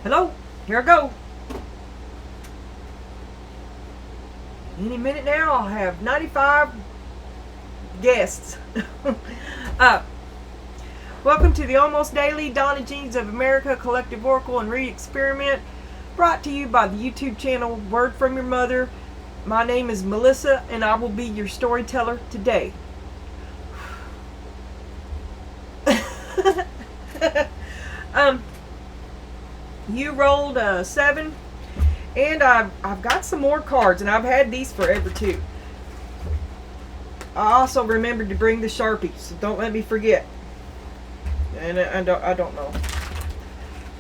Hello, here I go. Any minute now, I'll have 95 guests. Welcome to the Almost Daily Donna Jeans of America Collective Oracle and Read Experiment, brought to you by the YouTube channel Word From Your Mother. My name is Melissa, and I will be your storyteller today. You rolled a 7, and I've got some more cards, and I've had these forever too. I also remembered to bring the Sharpie, so don't let me forget. And I don't know.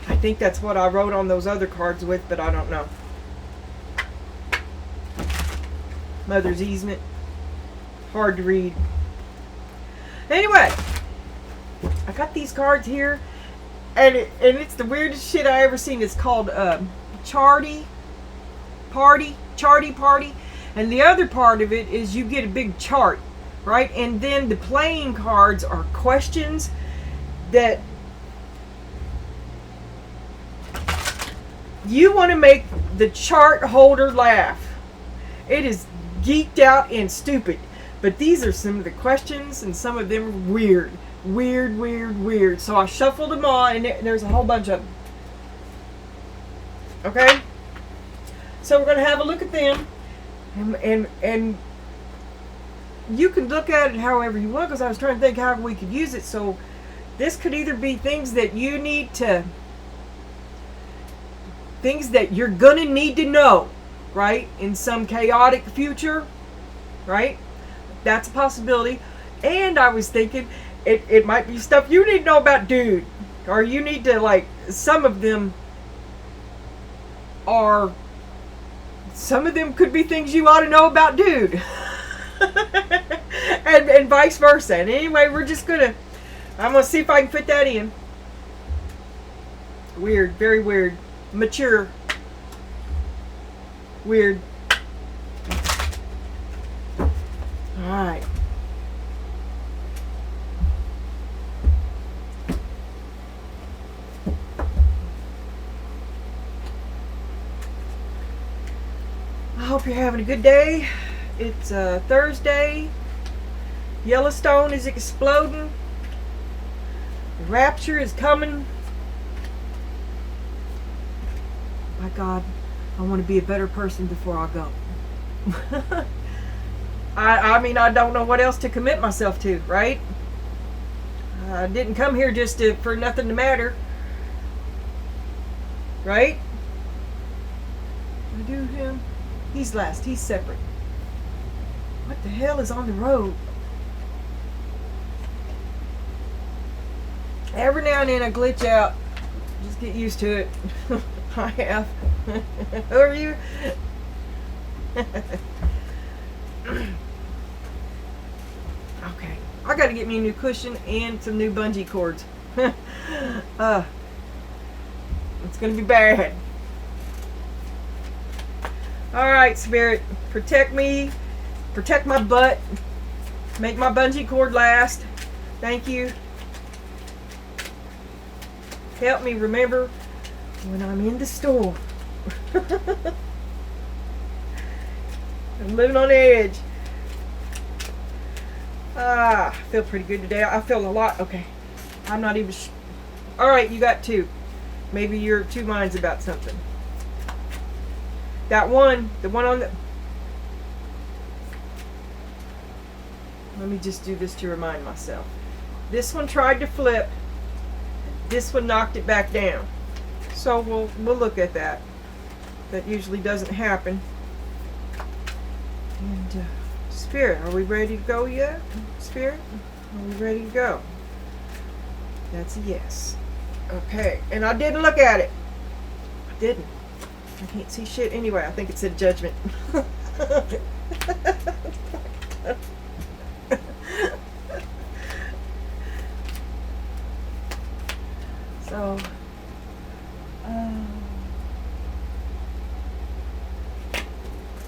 I think that's what I wrote on those other cards with, but I don't know. Mother's Easement. Hard to read. Anyway, I got these cards here, and it's the weirdest shit I ever seen. It's called Charty Party. And the other part of it is you get a big chart, right? And then the playing cards are questions that you want to make the chart holder laugh. It is geeked out and stupid. But these are some of the questions, and some of them are weird. Weird. So I shuffled them all, and there's a whole bunch of them. Okay? So we're going to have a look at them. And you can look at it however you want, because I was trying to think how we could use it. So this could either be things that you need to, things that you're going to need to know, right? In some chaotic future, right? That's a possibility. And I was thinking it might be stuff you need to know about dude. Or you need to, like, some of them could be things you ought to know about dude. and vice versa. And anyway, I'm going to see if I can fit that in. Weird, very weird. Mature. Weird. Alright. I hope you're having a good day. It's Thursday. Yellowstone is exploding. The rapture is coming. My God, I want to be a better person before I go. I mean, I don't know what else to commit myself to, right? I didn't come here just for nothing to matter. Right? I do him. He's last. He's separate. What the hell is on the road? Every now and then I glitch out. Just get used to it. I have. Who are you? Okay. I gotta get me a new cushion and some new bungee cords. It's gonna be bad. Alright, Spirit. Protect me. Protect my butt. Make my bungee cord last. Thank you. Help me remember when I'm in the store. I'm living on edge. I feel pretty good today. I feel a lot. Okay. I'm not even Alright, you got 2. Maybe you're 2 minds about something. That one, the one on the... Let me just do this to remind myself. This one tried to flip. This one knocked it back down. So we'll look at that. That usually doesn't happen. And Spirit, are we ready to go yet? Spirit, are we ready to go? That's a yes. Okay, and I didn't look at it. I didn't. I can't see shit anyway. I think it said judgment. So,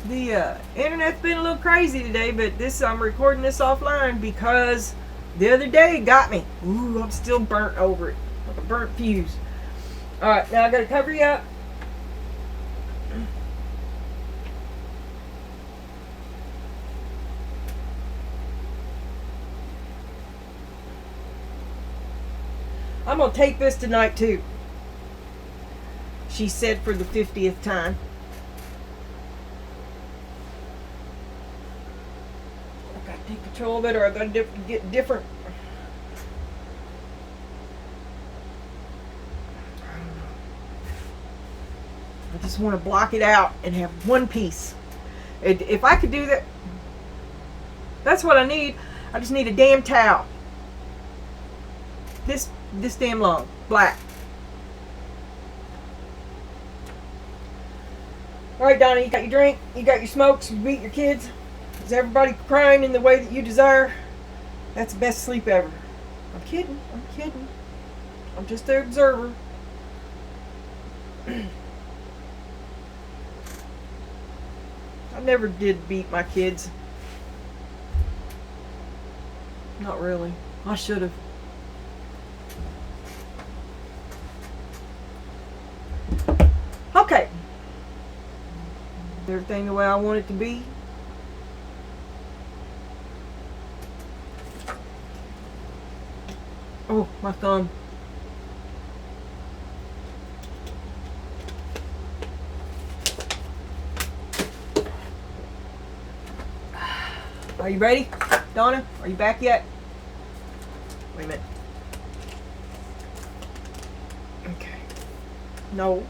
the internet's been a little crazy today, but I'm recording this offline because the other day it got me. Ooh, I'm still burnt over it, like a burnt fuse. Alright, now I gotta cover you up. I'm gonna tape this tonight too. She said for the 50th time. I gotta take control of it, or I gotta get different. I just want to block it out and have one piece. If I could do that, that's what I need. I just need a damn towel. This damn long, black. All right, Donna, you got your drink, you got your smokes, you beat your kids. Is everybody crying in the way that you desire? That's the best sleep ever. I'm kidding. I'm just the observer. I never did beat my kids. Not really. I should have. Okay. Everything the way I want it to be. Oh, my thumb. Are you ready, Donna? Are you back yet? Wait a minute. Okay. No.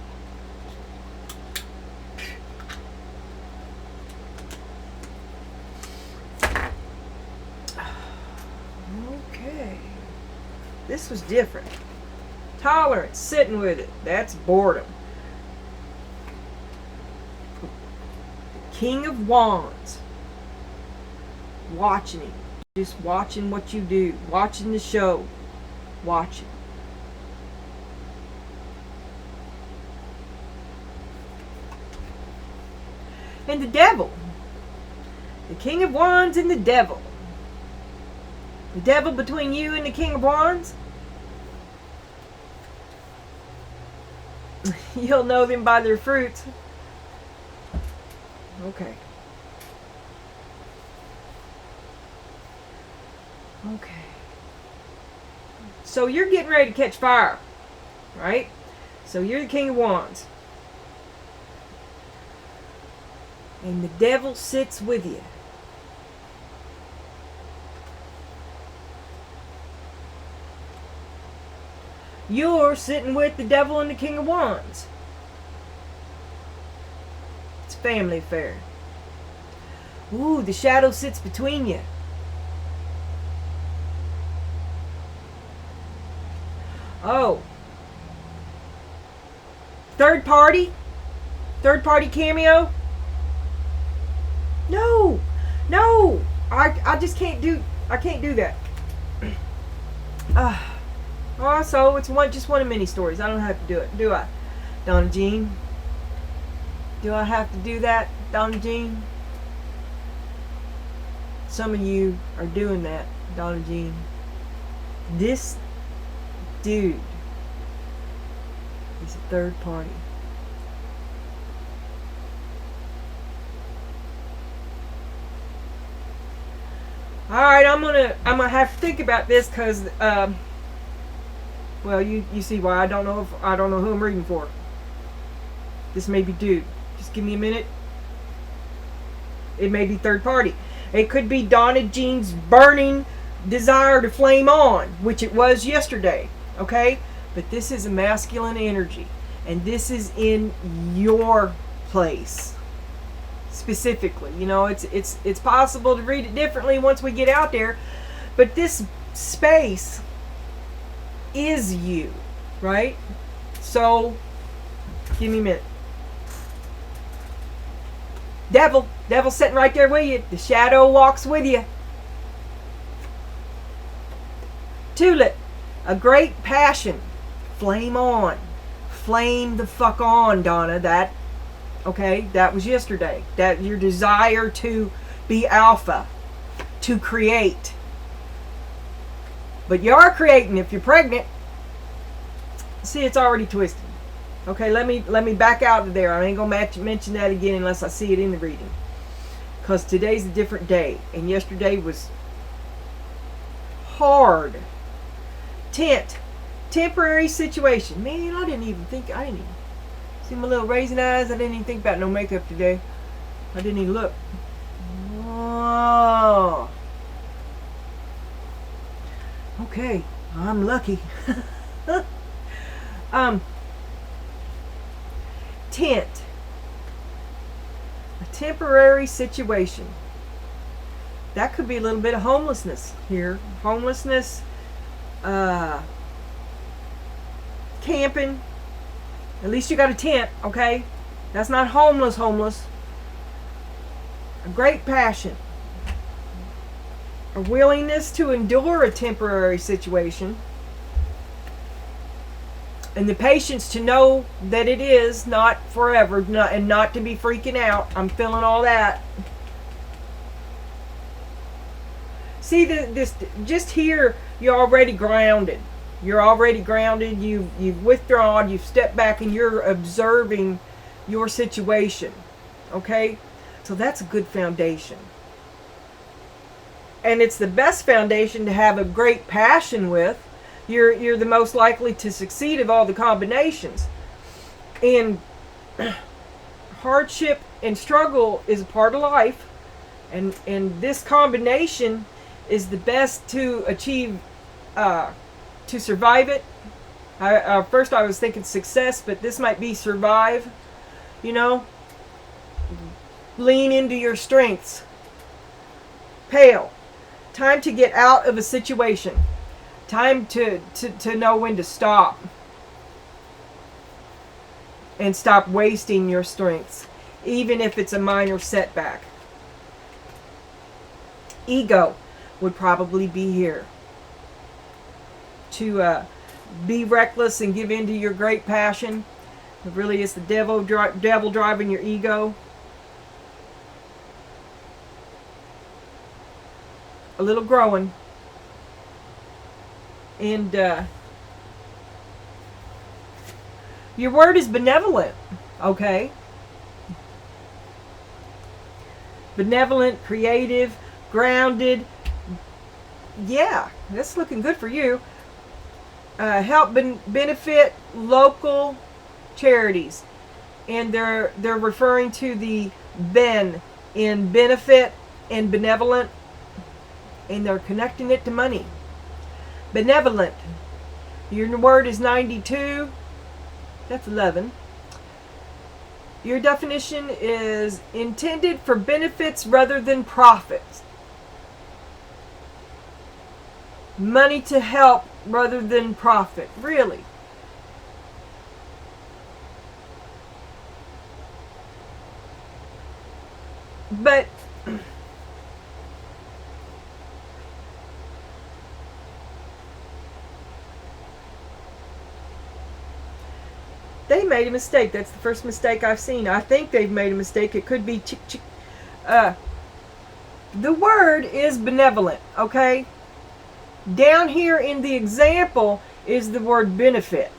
Okay. This was different. Tolerance, sitting with it. That's boredom. King of Wands. Watching him. Just watching what you do. Watching the show. Watching. And the devil. The King of Wands and the devil. The devil between you and the King of Wands. You'll know them by their fruits. Okay. Okay. So you're getting ready to catch fire, right? So you're the King of Wands. And the devil sits with you. You're sitting with the devil and the King of Wands. It's a family affair. Ooh, the shadow sits between you. Oh. Third party? Third party cameo? No. No. I just can't do that. Oh, so it's just one of many stories. I don't have to do it, do I? Donna Jean? Do I have to do that, Donna Jean? Some of you are doing that, Donna Jean. This dude is a third party. All right, I'm gonna have to think about this because well, you see why I don't know who I'm reading for. This may be dude. Just give me a minute. It may be third party. It could be Donna Jean's burning desire to flame on, which it was yesterday. Okay, but this is a masculine energy, and this is in your place specifically. You know, it's possible to read it differently once we get out there, but this space is you, right? So give me a minute. Devil sitting right there with you. The shadow walks with you. Tulip, a great passion. Flame on. Flame the fuck on, Donna. That was yesterday. That your desire to be alpha, to create. But you are creating if you're pregnant. See, it's already twisted. Okay, let me back out of there. I ain't gonna mention that again unless I see it in the reading. Because today's a different day, and yesterday was hard. Temporary situation. Man, I didn't even see my little raisin eyes. I didn't even think about no makeup today. I didn't even look. Whoa. Okay, I'm lucky. Tent. A temporary situation. That could be a little bit of homelessness here. Homelessness, camping. At least you got a tent, okay? That's not homeless. A great passion. A willingness to endure a temporary situation. And the patience to know that it is not forever, and not to be freaking out. I'm feeling all that. See, this just here, you're already grounded. You're already grounded. You've withdrawn. You've stepped back, and you're observing your situation. Okay, so that's a good foundation, and it's the best foundation to have a great passion with. You're the most likely to succeed of all the combinations. And hardship and struggle is a part of life, and this combination is the best to achieve, to survive it. First I was thinking success, but this might be survive. You know, lean into your strengths. Pale. Time to get out of a situation. Time to know when to stop. And stop wasting your strengths, even if it's a minor setback. Ego would probably be here. To be reckless and give in to your great passion. It really is the devil driving your ego. A little growing. And your word is benevolent, okay? Benevolent, creative, grounded. Yeah, that's looking good for you. Help benefit local charities. And they're referring to the ben in benefit and benevolent. And they're connecting it to money. Benevolent. Your word is 92. That's 11. Your definition is intended for benefits rather than profits. Money to help rather than profit. Really. But they made a mistake. That's the first mistake I've seen. I think they've made a mistake. It could be the word is benevolent, okay? Down here in the example is the word benefit.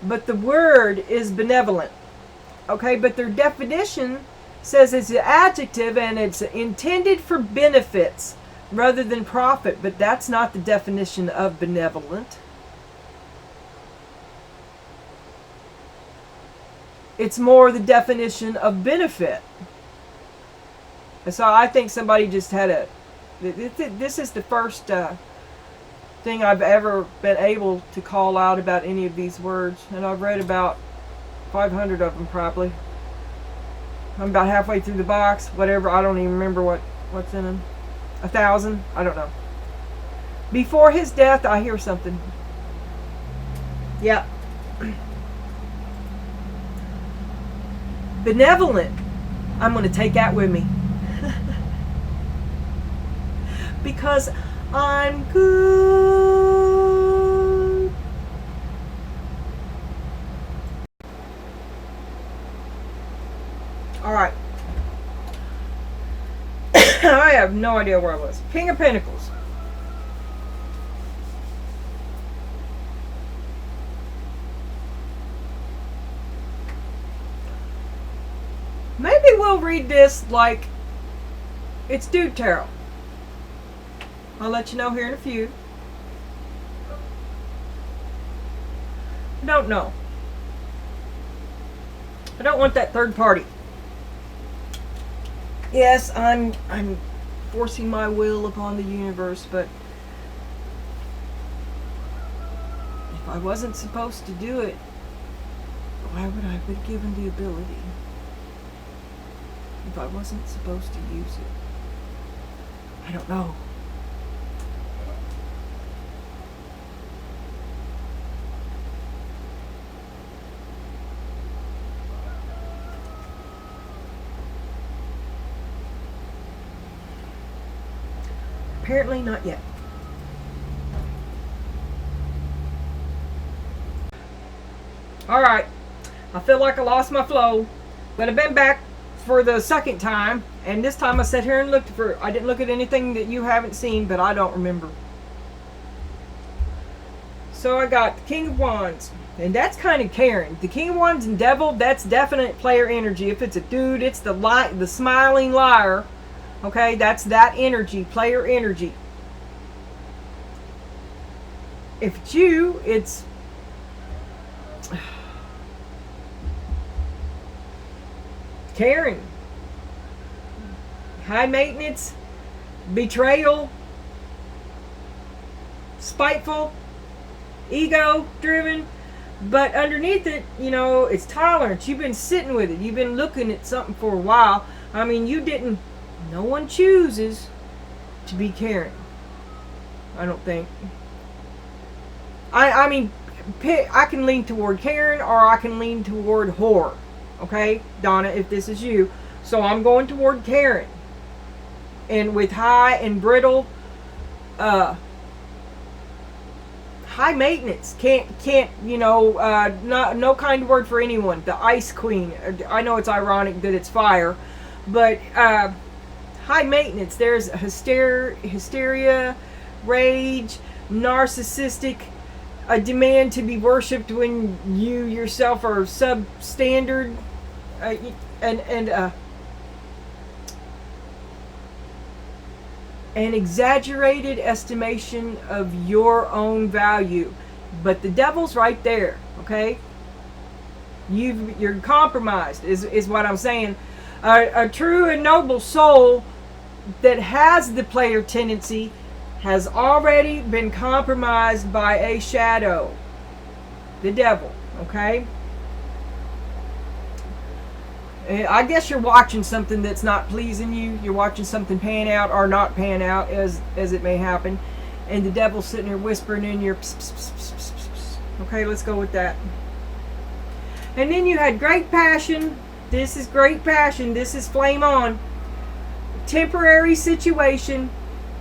But the word is benevolent. Okay, but their definition says it's an adjective and it's intended for benefits rather than profit. But that's not the definition of benevolent. It's more the definition of benefit. And so I think somebody just had this is the first thing I've ever been able to call out about any of these words. And I've read about 500 of them probably. I'm about halfway through the box. Whatever, I don't even remember what's in them. 1,000? I don't know. Before his death, I hear something. Yeah. Benevolent. I'm going to take that with me. Because I'm good. Alright. I have no idea where I was. King of Pentacles. maybe we'll read this like it's Dude Tarot. I'll let you know here in a few. I don't know. I don't want that third party. Yes, I'm forcing my will upon the universe, but if I wasn't supposed to do it, why would I have been given the ability? If I wasn't supposed to use it, I don't know. Apparently not yet. Alright, I feel like I lost my flow, but I've been back for the second time, and this time I sat here and looked for, I didn't look at anything that you haven't seen, but I don't remember. So I got the King of Wands, and that's kind of Karen. The King of Wands and Devil, that's definite player energy. If it's a dude, it's the smiling liar. Okay, that's that energy, player energy. If it's you, it's Karen. High maintenance, betrayal, spiteful, ego driven, but underneath it, you know, it's tolerance. You've been sitting with it. You've been looking at something for a while. I mean, no one chooses to be Karen. I don't think. I mean, I can lean toward Karen or I can lean toward whore. Okay, Donna, if this is you. So I'm going toward Karen. And with high and brittle, high maintenance. Can't, you know, no kind word for anyone. The Ice Queen. I know it's ironic that it's fire, but high maintenance. There's hysteria, rage, narcissistic, a demand to be worshipped when you yourself are substandard, and an exaggerated estimation of your own value. But the devil's right there, okay? You're compromised, is what I'm saying. A true and noble soul that has the player tendency has already been compromised by a shadow, the devil, okay? I guess you're watching something that's not pleasing you. You're watching something pan out or not pan out, as it may happen, and the devil's sitting there whispering in your pss, pss, pss, pss, pss, pss. Okay, let's go with that. And then you had great passion. This is great passion. This is flame on. Temporary situation.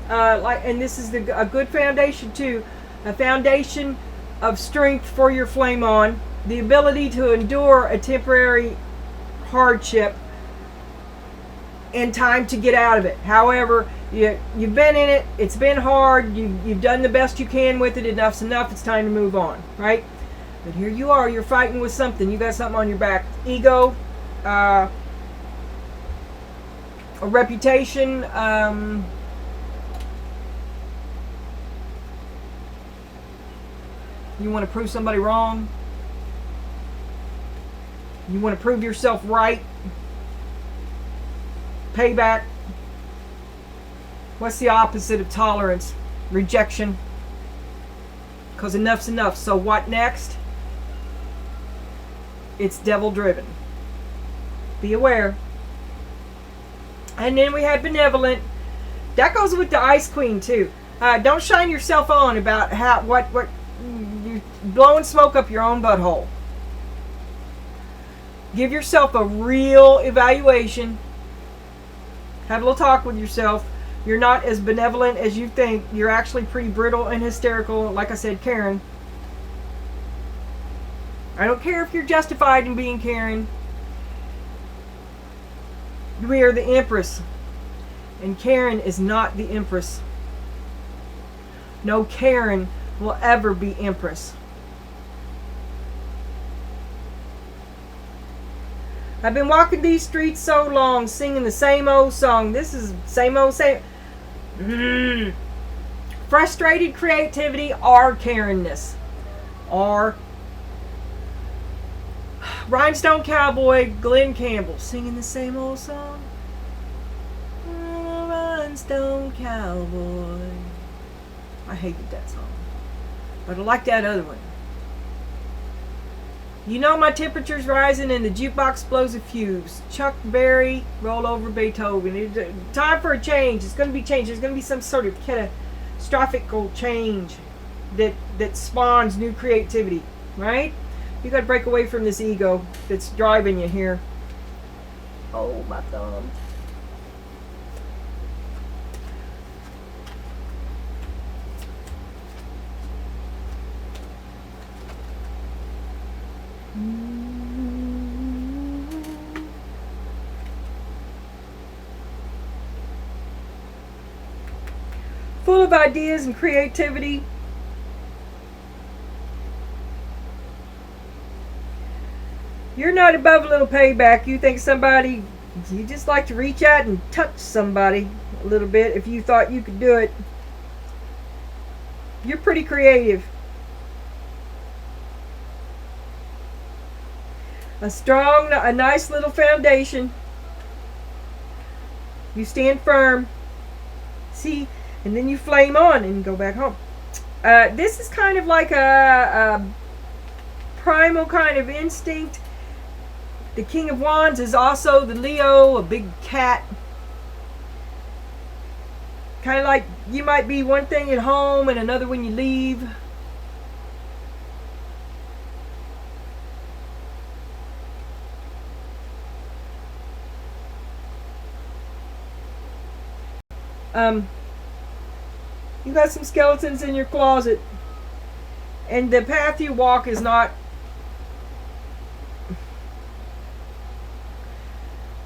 And this is a good foundation too, a foundation of strength for your flame on, the ability to endure a temporary hardship and time to get out of it. However, you've been in it, it's been hard, you've done the best you can with it, enough's enough, it's time to move on, right? But here you are, you're fighting with something, you got something on your back. Ego, a reputation, you want to prove somebody wrong. You want to prove yourself right. Payback. What's the opposite of tolerance? Rejection. Because enough's enough. So what next? It's devil driven. Be aware. And then we had benevolent. That goes with the Ice Queen too. Don't shine yourself on about what you're blowing smoke up your own butthole. Give yourself a real evaluation. Have a little talk with yourself. You're not as benevolent as you think. You're actually pretty brittle and hysterical. Like I said, Karen. I don't care if you're justified in being Karen. We are the Empress. And Karen is not the Empress. No Karen will ever be Empress. I've been walking these streets so long, singing the same old song. This is same old same. Frustrated creativity or Karenness. Or Rhinestone Cowboy, Glenn Campbell, singing the same old song. Rhinestone Cowboy. I hated that song. But I like that other one. You know my temperature's rising and the jukebox blows a fuse. Chuck Berry, roll over Beethoven. It's time for a change. It's going to be changed. There's going to be some sort of catastrophic change that spawns new creativity, right? You got to break away from this ego that's driving you here. Oh, my thumb. Full of ideas and creativity. You're not above a little payback. You think somebody, you just like to reach out and touch somebody a little bit if you thought you could do it. You're pretty creative. A nice little foundation. You stand firm. See? And then you flame on and go back home. This is kind of like a primal kind of instinct. The King of Wands is also the Leo, a big cat. Kind of like you might be one thing at home and another when you leave. You got some skeletons in your closet, and the path you walk is not.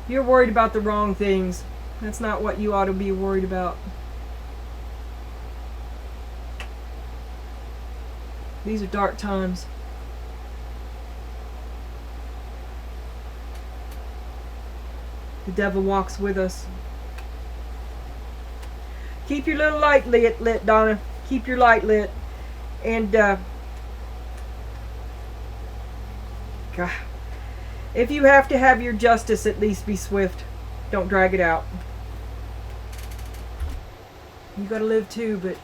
You're worried about the wrong things. That's not what you ought to be worried about. These are dark times. The devil walks with us. Keep your little light lit, Donna. Keep your light lit. And, God, if you have to have your justice, at least be swift. Don't drag it out. You gotta live too, but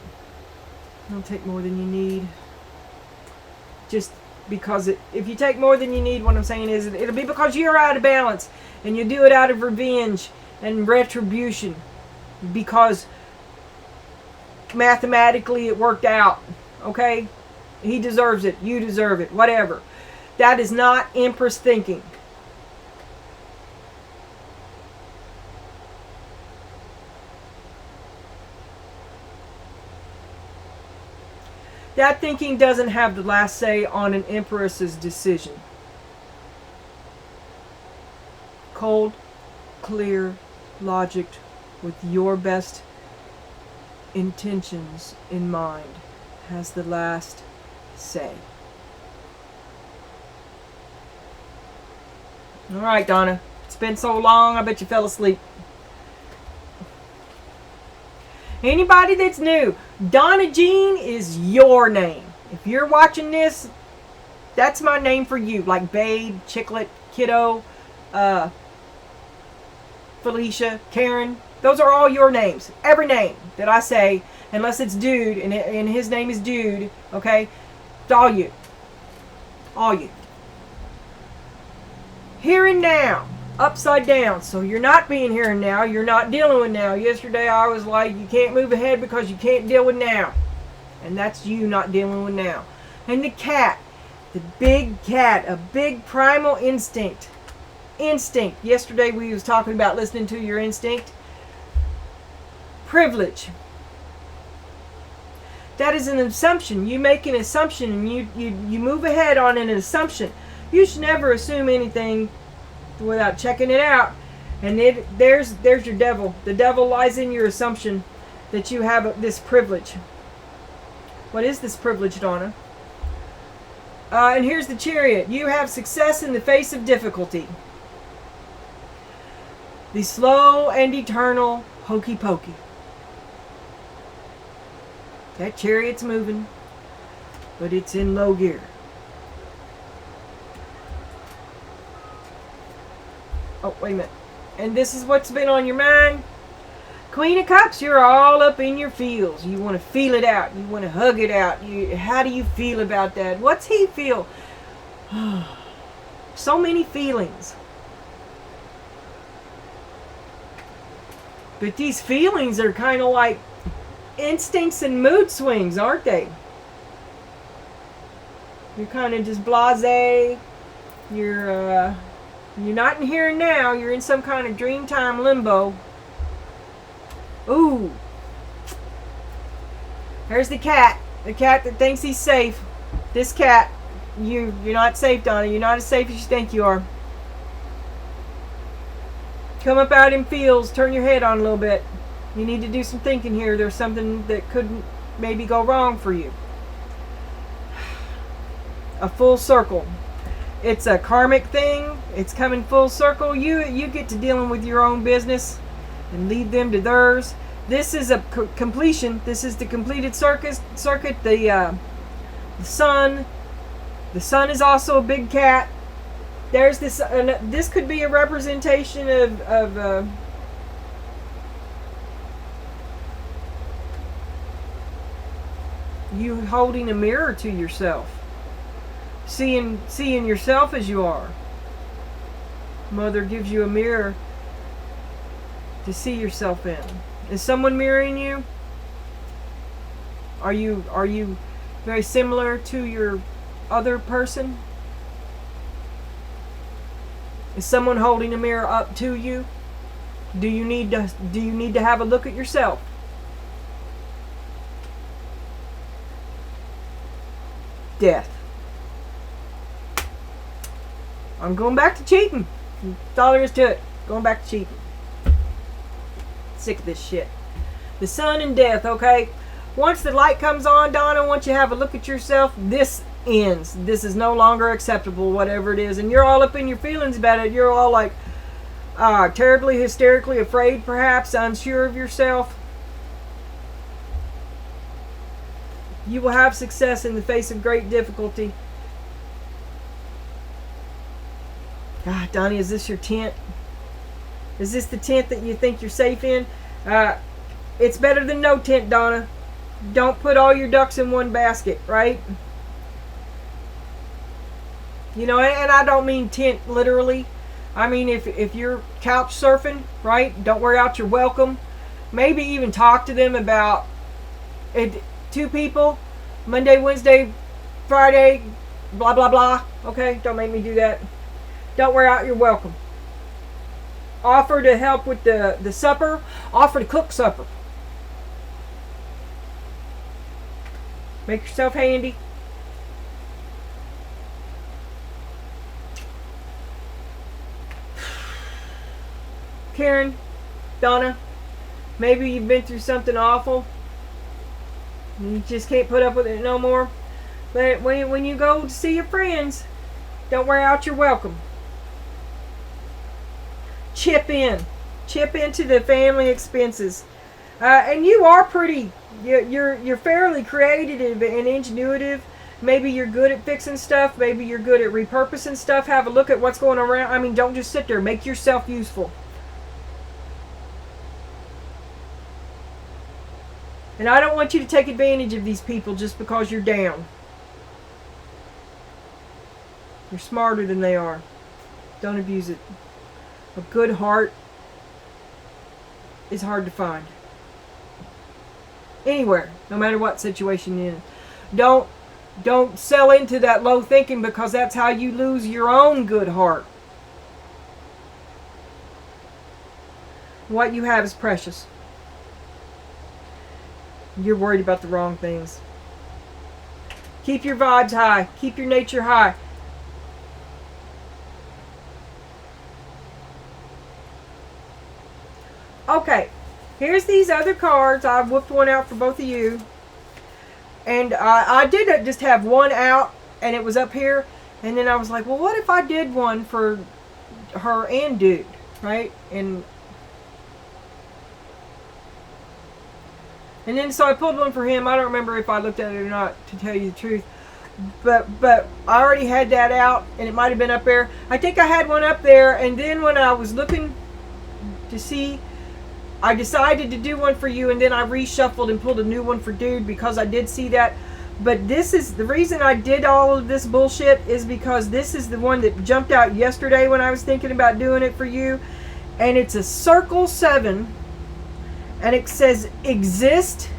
don't take more than you need. Just because if you take more than you need, what I'm saying is it'll be because you're out of balance. And you do it out of revenge and retribution. Because mathematically it worked out. Okay? He deserves it. You deserve it. Whatever. That is not Empress thinking. That thinking doesn't have the last say on an Empress's decision. Cold, clear, logic with your best intentions in mind has the last say. All right, Donna. It's been so long, I bet you fell asleep. Anybody that's new, Donna Jean is your name. If you're watching this, that's my name for you. Like Babe, Chicklet, Kiddo, Felicia, Karen. Those are all your names. Every name that I say, unless it's Dude, and his name is Dude, okay? It's all you. All you. Here and now. Upside down. So you're not being here and now. You're not dealing with now. Yesterday I was like, you can't move ahead because you can't deal with now. And that's you not dealing with now. And the cat. The big cat. A big primal instinct. Instinct. Yesterday we was talking about listening to your instinct. Privilege. That is an assumption. You make an assumption and you move ahead on an assumption. You should never assume anything without checking it out. And there's your devil. The devil lies in your assumption that you have this privilege. What is this privilege, Donna? And here's the Chariot. You have success in the face of difficulty. The slow and eternal hokey pokey. That chariot's moving, but it's in low gear. Oh, wait a minute. And this is what's been on your mind. Queen of Cups, you're all up in your feels. You want to feel it out. You want to hug it out. How do you feel about that? What's he feel? So many feelings. But these feelings are kind of like instincts and mood swings, aren't they? You're kind of just blasé. You're not in here and now. You're in some kind of dreamtime limbo. Ooh. There's the cat. The cat that thinks he's safe. This cat. You're not safe, Donna. You're not as safe as you think you are. Come up out in fields. Turn your head on a little bit. You need to do some thinking here. There's something that could maybe go wrong for you. A full circle. It's a karmic thing. It's coming full circle. You get to dealing with your own business and leave them to theirs. This is a completion. This is the completed circuit. The sun. The sun is also a big cat. There's this. This could be a representation of you holding a mirror to yourself, seeing yourself as you are. Mother gives you a mirror to see yourself in. Is someone mirroring you? Are you very similar to your other person? Is someone holding a mirror up to you? Do you need to have a look at yourself? Death. I'm going back to cheating. That's all there is to it. Going back to cheating. Sick of this shit. The sun and death, okay? Once the light comes on, Donna, once you have a look at yourself, this ends. This is no longer acceptable, whatever it is. And you're all up in your feelings about it. You're all like terribly, hysterically afraid, perhaps, unsure of yourself. You will have success in the face of great difficulty. God, Donnie, is this your tent? Is this the tent that you think you're safe in? It's better than no tent, Donna. Don't put all your ducks in one basket, right? You know, and I don't mean tent literally. I mean if you're couch surfing, right? Don't wear out your welcome. Maybe even talk to them about it. 2 people, Monday, Wednesday, Friday, blah, blah, blah. Okay, don't make me do that. Don't wear out your welcome. Offer to help with the supper. Offer to cook supper. Make yourself handy. Karen, Donna, maybe you've been through something awful. You just can't put up with it no more. But when you go to see your friends, don't wear out your welcome. Chip in. Chip into the family expenses. And you are pretty, you're fairly creative and ingenuitive. Maybe you're good at fixing stuff. Maybe you're good at repurposing stuff. Have a look at what's going around. I mean, don't just sit there. Make yourself useful. And I don't want you to take advantage of these people just because you're down. You're smarter than they are. Don't abuse it. A good heart is hard to find. Anywhere, no matter what situation you're in. Don't sell into that low thinking, because that's how you lose your own good heart. What you have is precious. You're worried about the wrong things. Keep your vibes high. Keep your nature high. Okay, here's these other cards. I whipped one out for both of you. And I did just have one out, and it was up here. And then I was like, well, what if I did one for her and dude, right? And And then so I pulled one for him. I don't remember if I looked at it or not, to tell you the truth. But I already had that out, and it might have been up there. I think I had one up there, and then when I was looking to see, I decided to do one for you, and then I reshuffled and pulled a new one for Dude because I did see that. But this is the reason I did all of this bullshit, is because this is the one that jumped out yesterday when I was thinking about doing it for you. And it's a circle 7, and it says exist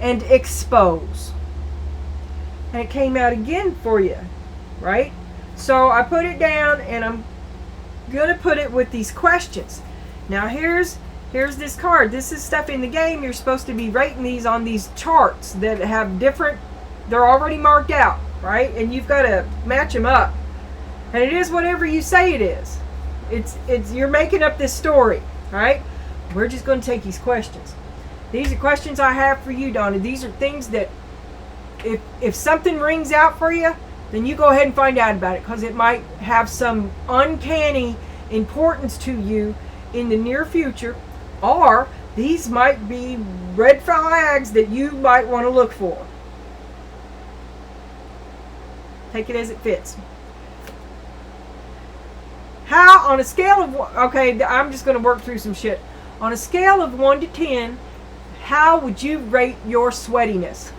and expose. And it came out again for you, right? So I put it down, and I'm going to put it with these questions. Now here's this card. This is stuff in the game. You're supposed to be rating these on these charts that have different, they're already marked out, right? And you've got to match them up. And it is whatever you say it is. It's you're making up this story, right? We're just going to take these questions. These are questions I have for you, Donna. These are things that if something rings out for you, then you go ahead and find out about it, because it might have some uncanny importance to you in the near future, or these might be red flags that you might want to look for. Take it as it fits. How, on a scale of, okay, I'm just going to work through some shit. On a scale of 1 to 10, how would you rate your sweatiness?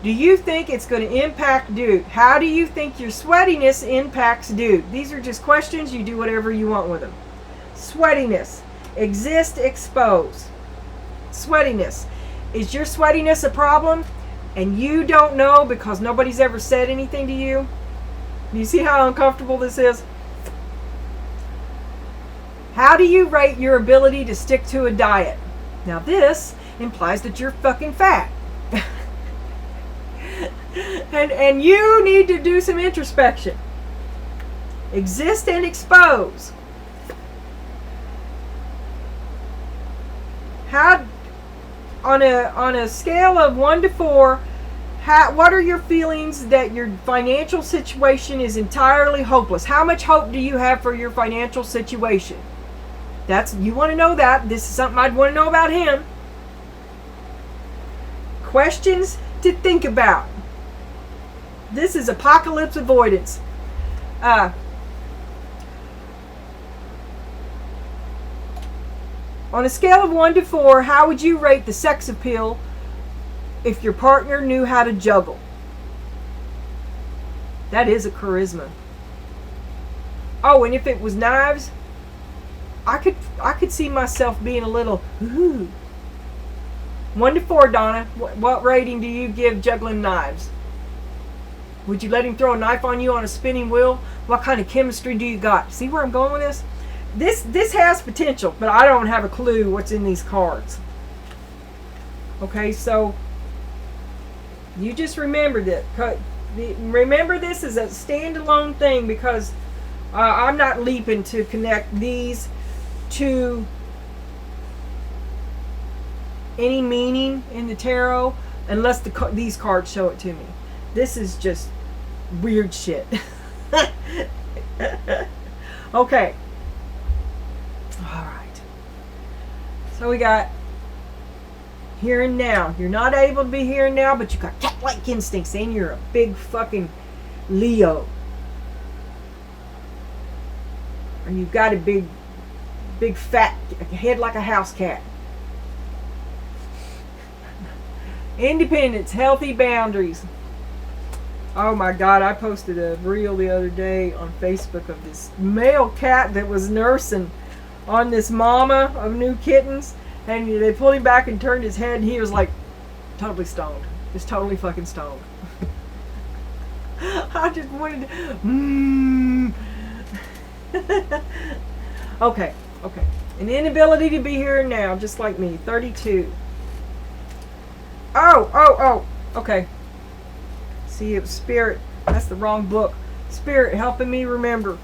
Do you think it's going to impact Dude? How do you think your sweatiness impacts Dude? These are just questions. You do whatever you want with them. Sweatiness. Exist, expose. Sweatiness. Is your sweatiness a problem and you don't know because nobody's ever said anything to you? Do you see how uncomfortable this is? How do you rate your ability to stick to a diet? Now this implies that you're fucking fat. and you need to do some introspection. Exist and expose. How, on a scale of 1 to 4, what are your feelings that your financial situation is entirely hopeless? How much hope do you have for your financial situation? You want to know that. This is something I'd want to know about him. Questions to think about. This is apocalypse avoidance. On a scale of 1 to 4, how would you rate the sex appeal if your partner knew how to juggle? That is a charisma. Oh, and if it was knives, I could see myself being a little, ooh. 1 to 4, Donna. What rating do you give juggling knives? Would you let him throw a knife on you on a spinning wheel? What kind of chemistry do you got? See where I'm going with this? This has potential, but I don't have a clue what's in these cards. Okay, so you just remember that. Remember this is a standalone thing, because I'm not leaping to connect these to any meaning in the tarot unless these cards show it to me. This is just weird shit. Okay. Alright. So we got here and now. You're not able to be here and now, but you got cat-like instincts, and you're a big fucking Leo. And you've got a big fat head like a house cat. Independence, healthy boundaries. Oh my God, I posted a reel the other day on Facebook of this male cat that was nursing on this mama of new kittens, and they pulled him back and turned his head, and he was like totally stoned. Just totally fucking stoned. I just wanted to Okay. An inability to be here and now, just like me. 32. Oh. Okay. See, it was Spirit. That's the wrong book. Spirit helping me remember.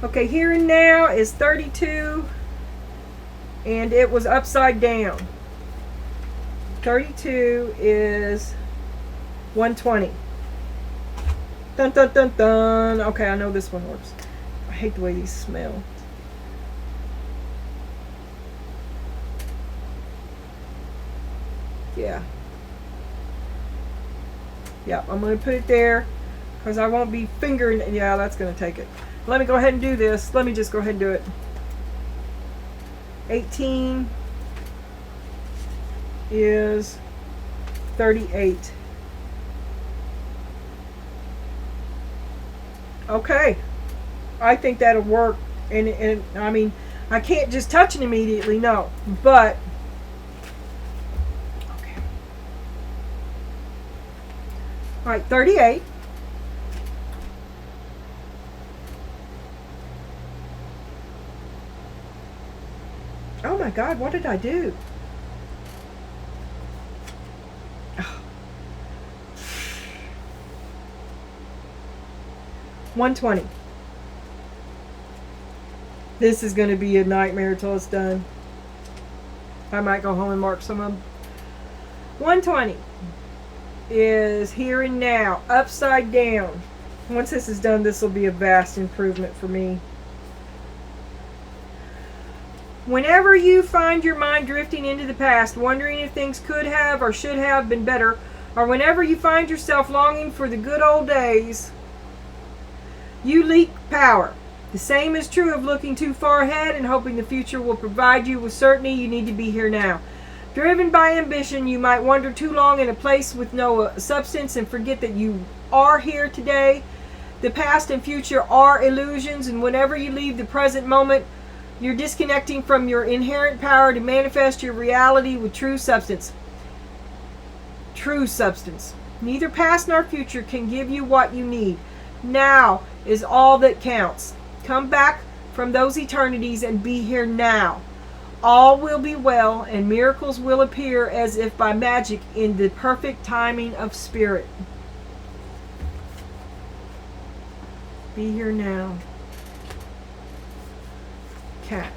Okay, here and now is 32. And it was upside down. 32 is 120. Dun dun dun dun. Okay, I know this one works. I hate the way these smell. Yeah. Yeah, I'm going to put it there because I won't be fingering it. Yeah, that's going to take it. Let me go ahead and do this. Let me just go ahead and do it. 18 is 38. Okay. I think that'll work. And I mean, I can't just touch it immediately, no. But, okay. All right, 38. Oh my God, what did I do? Oh. 120. This is going to be a nightmare till it's done. I might go home and mark some of them. 120 is here and now, upside down. Once this is done, this will be a vast improvement for me. Whenever you find your mind drifting into the past, wondering if things could have or should have been better, or whenever you find yourself longing for the good old days, you leak power. The same is true of looking too far ahead and hoping the future will provide you with certainty. You need to be here now. Driven by ambition, you might wander too long in a place with no substance and forget that you are here today. The past and future are illusions, and whenever you leave the present moment, you're disconnecting from your inherent power to manifest your reality with true substance. True substance. Neither past nor future can give you what you need. Now is all that counts. Come back from those eternities and be here now. All will be well, and miracles will appear as if by magic in the perfect timing of spirit. Be here now. Cat.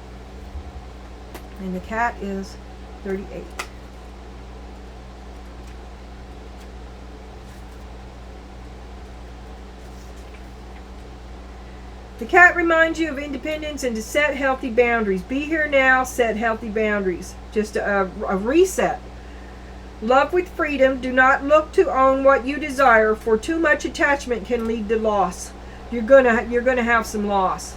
And the cat is 38. The cat reminds you of independence and to set healthy boundaries. Be here now, set healthy boundaries. Just a reset. Love with freedom. Do not look to own what you desire, for too much attachment can lead to loss. You're gonna have some loss.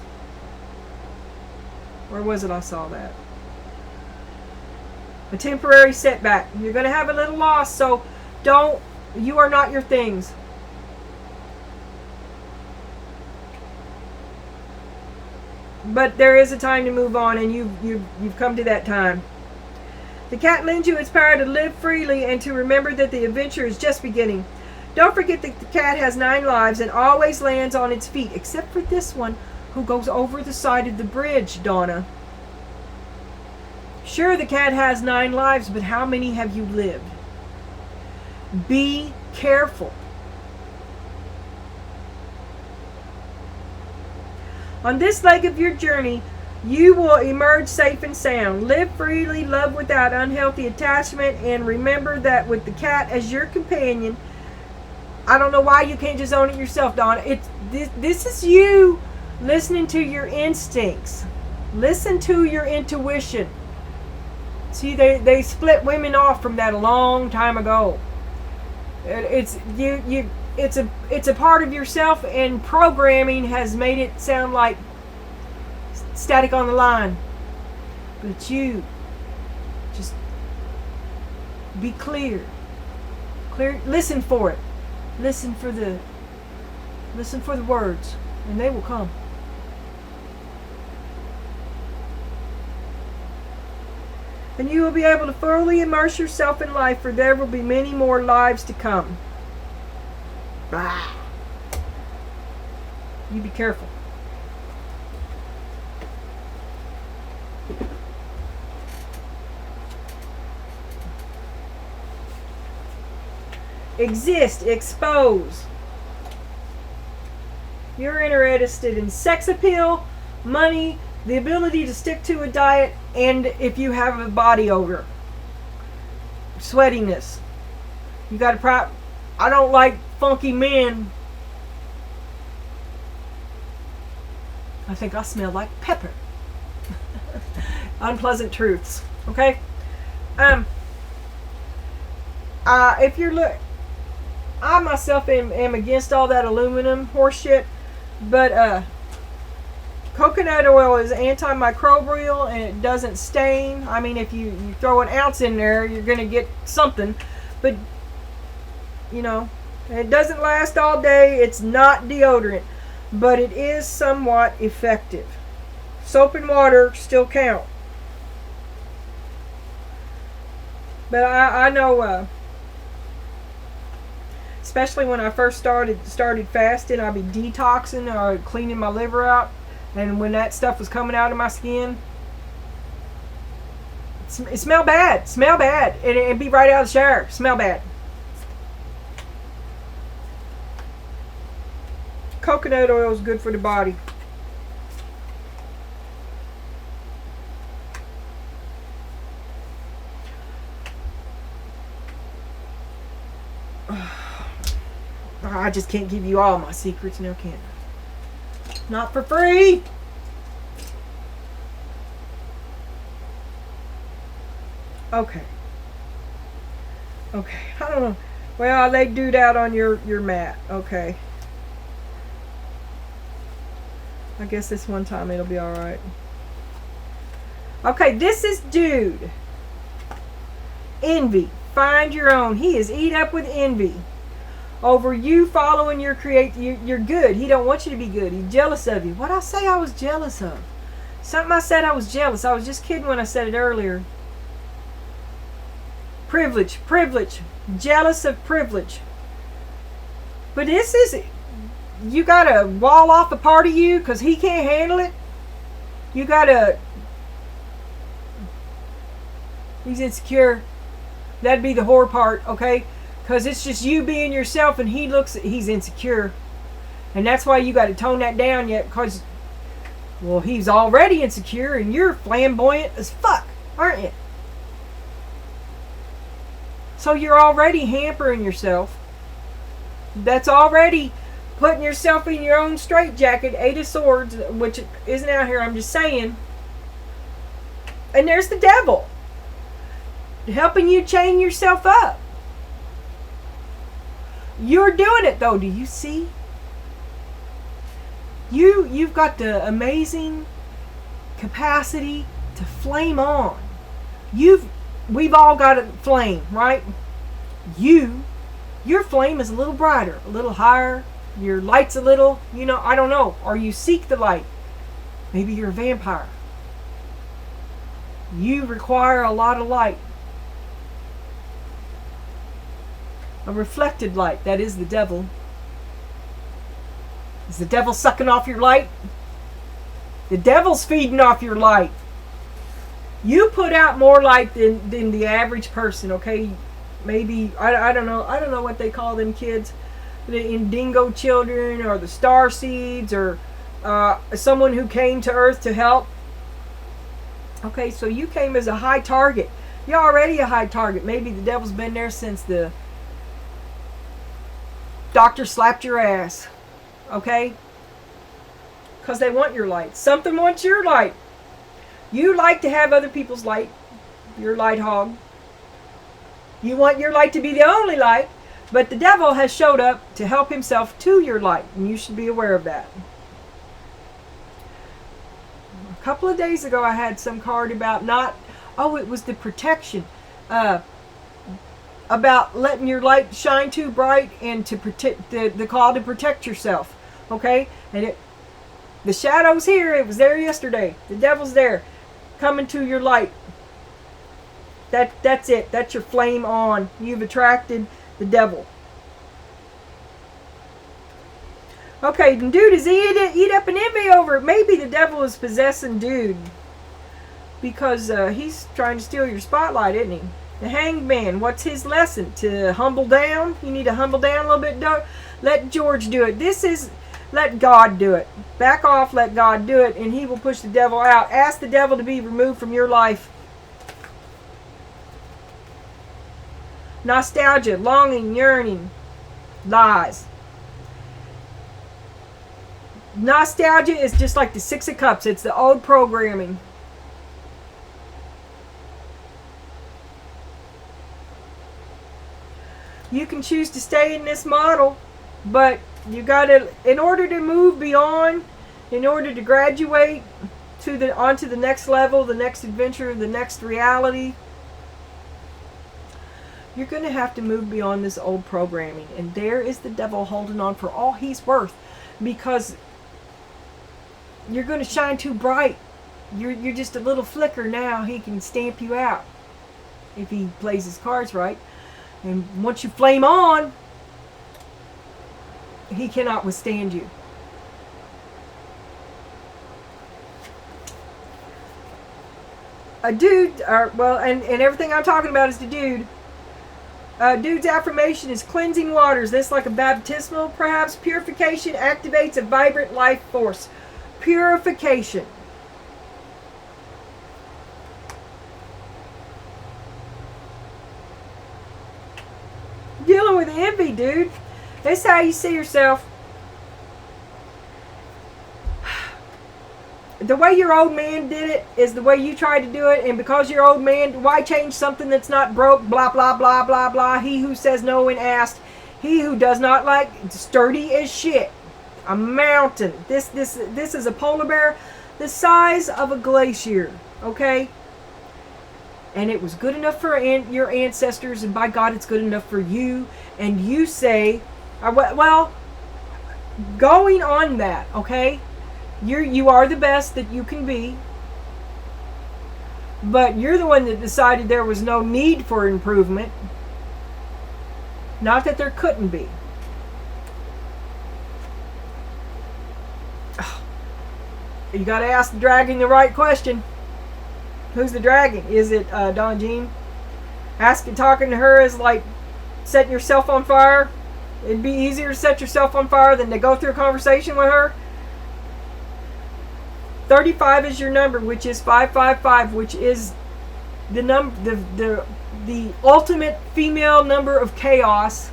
Where was it I saw that? A temporary setback. You're gonna have a little loss, so you are not your things. But there is a time to move on, and you've come to that time. The cat lends you its power to live freely and to remember that the adventure is just beginning. Don't forget that the cat has 9 lives and always lands on its feet, except for this one who goes over the side of the bridge, Donna. Sure, the cat has 9 lives, but how many have you lived? Be careful. On this leg of your journey, you will emerge safe and sound. Live freely, love without unhealthy attachment, and remember that with the cat as your companion, I don't know why you can't just own it yourself, Donna. This is you listening to your instincts. Listen to your intuition. See, they split women off from that a long time ago. It's a part of yourself, and programming has made it sound like static on the line. But you just be clear. Listen for it. Listen for the words, and they will come. And you will be able to fully immerse yourself in life, for there will be many more lives to come. Blah. You be careful. Exist, expose. You're interested in sex appeal, money, the ability to stick to a diet, and if you have a body odor, sweatiness. You got a I don't like funky men. I think I smell like pepper. Unpleasant truths. Okay? If you're I myself am against all that aluminum horse shit, but coconut oil is antimicrobial and it doesn't stain. I mean, if you throw an ounce in there, you're gonna get something, but you know, it doesn't last all day. It's not deodorant, but it is somewhat effective. Soap and water still count. But I know, especially when I first started fasting, I'd be detoxing or cleaning my liver out, and when that stuff was coming out of my skin, it smelled bad. And it'd be right out of the shower. Smell bad. Coconut oil is good for the body. I just can't give you all my secrets now, can I? Not for free. Okay. I don't know. Well, I laid dude out on your mat. Okay. I guess this one time it'll be alright. Okay, this is dude. Envy. Find your own. He is eat up with envy over you following your you're good. He don't want you to be good. He's jealous of you. What I say I was jealous of? Something I said I was jealous. I was just kidding when I said it earlier. Privilege. Jealous of privilege. But this is, you gotta wall off a part of you because he can't handle it. You gotta, he's insecure. That'd be the whore part, okay? Because it's just you being yourself, and he's insecure. And that's why you got to tone that down yet, because, well, he's already insecure, and you're flamboyant as fuck, aren't you? So you're already hampering yourself. That's already putting yourself in your own straitjacket, 8 of Swords, which isn't out here, I'm just saying. And there's the devil helping you chain yourself up. You're doing it though. Do you see? You've got the amazing capacity to flame on. We've all got a flame, right? Your flame is a little brighter, a little higher. Your light's a little, I don't know. Or you seek the light. Maybe you're a vampire. You require a lot of light. A reflected light. That is the devil. Is the devil sucking off your light? The devil's feeding off your light. You put out more light than the average person, okay? Maybe, I don't know. I don't know what they call them kids. The indigo children or the star seeds or someone who came to Earth to help. Okay, so you came as a high target. You're already a high target. Maybe the devil's been there since the doctor slapped your ass, okay? Because they want your light. Something wants your light. You like to have other people's light. You're a light hog. You want your light to be the only light, but the devil has showed up to help himself to your light, and you should be aware of that. A couple of days ago, I had some card about it was the protection. About letting your light shine too bright and to protect the call to protect yourself, okay? And the shadow's here. It was there yesterday. The devil's there, coming to your light. That's it. That's your flame on. You've attracted the devil. Okay, and dude is eat up an envy over it. Maybe the devil is possessing dude because he's trying to steal your spotlight, isn't he? The hanged man, what's his lesson? To humble down? You need to humble down a little bit. Let George do it. Let God do it. Back off, let God do it, and he will push the devil out. Ask the devil to be removed from your life. Nostalgia, longing, yearning, lies. Nostalgia is just like the 6 of Cups. It's the old programming. You can choose to stay in this model, but you got to, in order to move beyond, in order to graduate onto the next level, the next adventure, the next reality, you're going to have to move beyond this old programming. And there is the devil holding on for all he's worth, because you're going to shine too bright. You're just a little flicker now. He can stamp you out if he plays his cards right. And once you flame on, he cannot withstand you. A dude, and everything I'm talking about is the dude. Dude's affirmation is cleansing waters. This, like a baptismal, perhaps. Purification activates a vibrant life force. Purification. Dealing with envy, dude. This is how you see yourself. The way your old man did it is the way you tried to do it, and because your old man, why change something that's not broke? Blah, blah, blah, blah, blah. He who says no when asked, he who does not like, sturdy as shit. A mountain. This is a polar bear the size of a glacier, okay? And it was good enough for your ancestors, and by God, it's good enough for you. And you say, well, going on that, okay? You are the best that you can be, but you're the one that decided there was no need for improvement. Not that there couldn't be. You got to ask the dragon the right question. Who's the dragon? Is it Donna Jean? Talking to her is like setting yourself on fire. It'd be easier to set yourself on fire than to go through a conversation with her. 35 is your number, which is 555, which is the ultimate female number of chaos.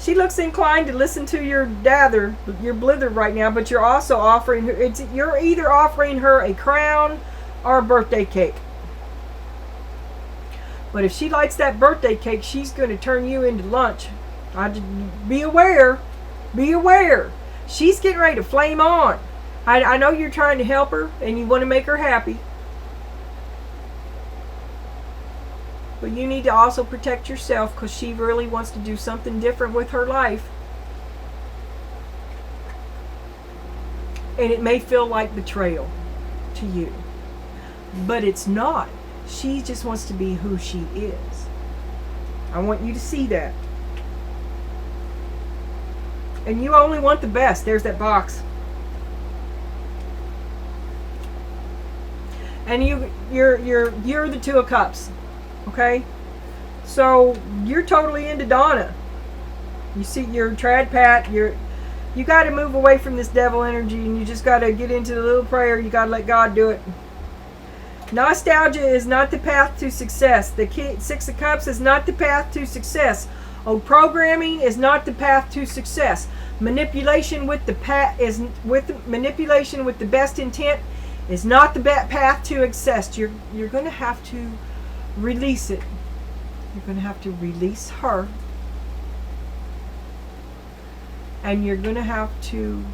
She looks inclined to listen to your blither right now, but you're also offering her. You're either offering her a crown or a birthday cake. But if she likes that birthday cake, she's going to turn you into lunch. Be aware. Be aware. She's getting ready to flame on. I know you're trying to help her and you want to make her happy. But you need to also protect yourself, because she really wants to do something different with her life. And it may feel like betrayal to you. But it's not. She just wants to be who she is. I want you to see that. And you only want the best. There's that box. And you're the Two of Cups. Okay? So you're totally into Donna. You see, you're Trad Pat. You got to move away from this devil energy, and you just got to get into the little prayer. You got to let God do it. Nostalgia is not the path to success. The Six of Cups is not the path to success. Old programming is not the path to success. Manipulation with the best intent is not the path to success. You're going to have to release it. You're going to have to release her, and you're going to have to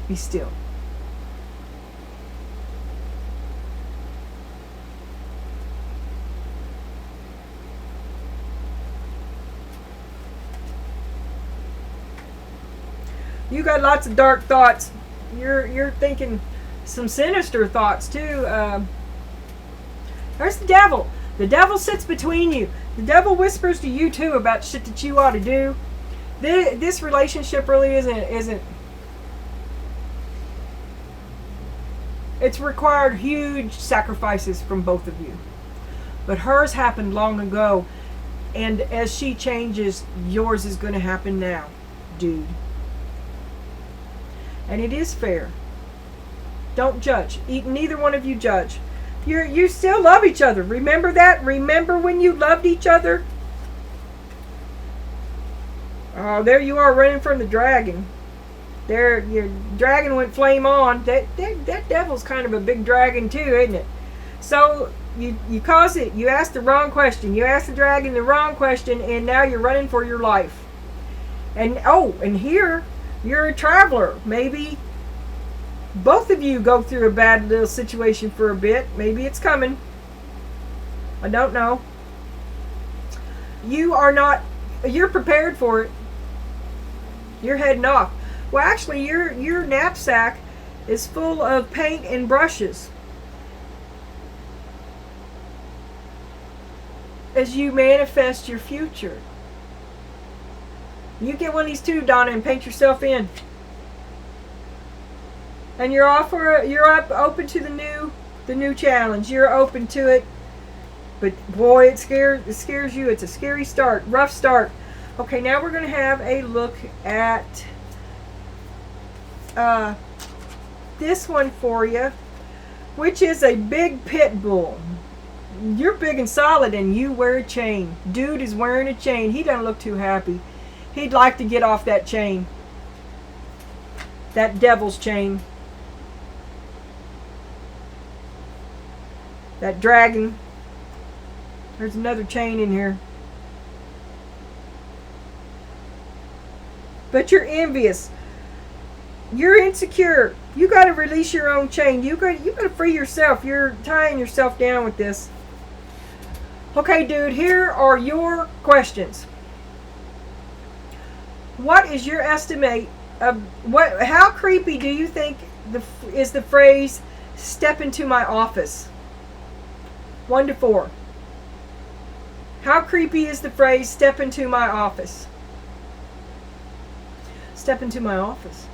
be still. You got lots of dark thoughts. You're thinking some sinister thoughts too. There's the devil. The devil sits between you. The devil whispers to you too about shit that you ought to do. This relationship really isn't. It's required huge sacrifices from both of you. But hers happened long ago, and as she changes, yours is going to happen now, dude. And it is fair. Don't judge. Neither one of you judge. You still love each other. Remember that? Remember when you loved each other? Oh, there you are running from the dragon. There, your dragon went flame on. That devil's kind of a big dragon too, isn't it? So you cause it. You asked the wrong question. You asked the dragon the wrong question, and now you're running for your life. And and here you're a traveler. Maybe both of you go through a bad little situation for a bit. Maybe it's coming. I don't know. You're prepared for it. You're heading off. Well, actually, your knapsack is full of paint and brushes. As you manifest your future. You get one of these too, Donna, and paint yourself in. And you're open to the new challenge. You're open to it. But boy, it scares you. It's a scary start, rough start. Okay, now we're going to have a look at this one for you, which is a big pit bull. You're big and solid, and you wear a chain. Dude is wearing a chain. He doesn't look too happy. He'd like to get off that chain. That devil's chain. That dragon. There's another chain in here. But you're envious. You're insecure. You got to release your own chain. You got to free yourself. You're tying yourself down with this. Okay, dude, here are your questions. What is your estimate of how creepy do you think is the phrase "step into my office"? 1 to 4. How creepy is the phrase "step into my office"? Step into my office.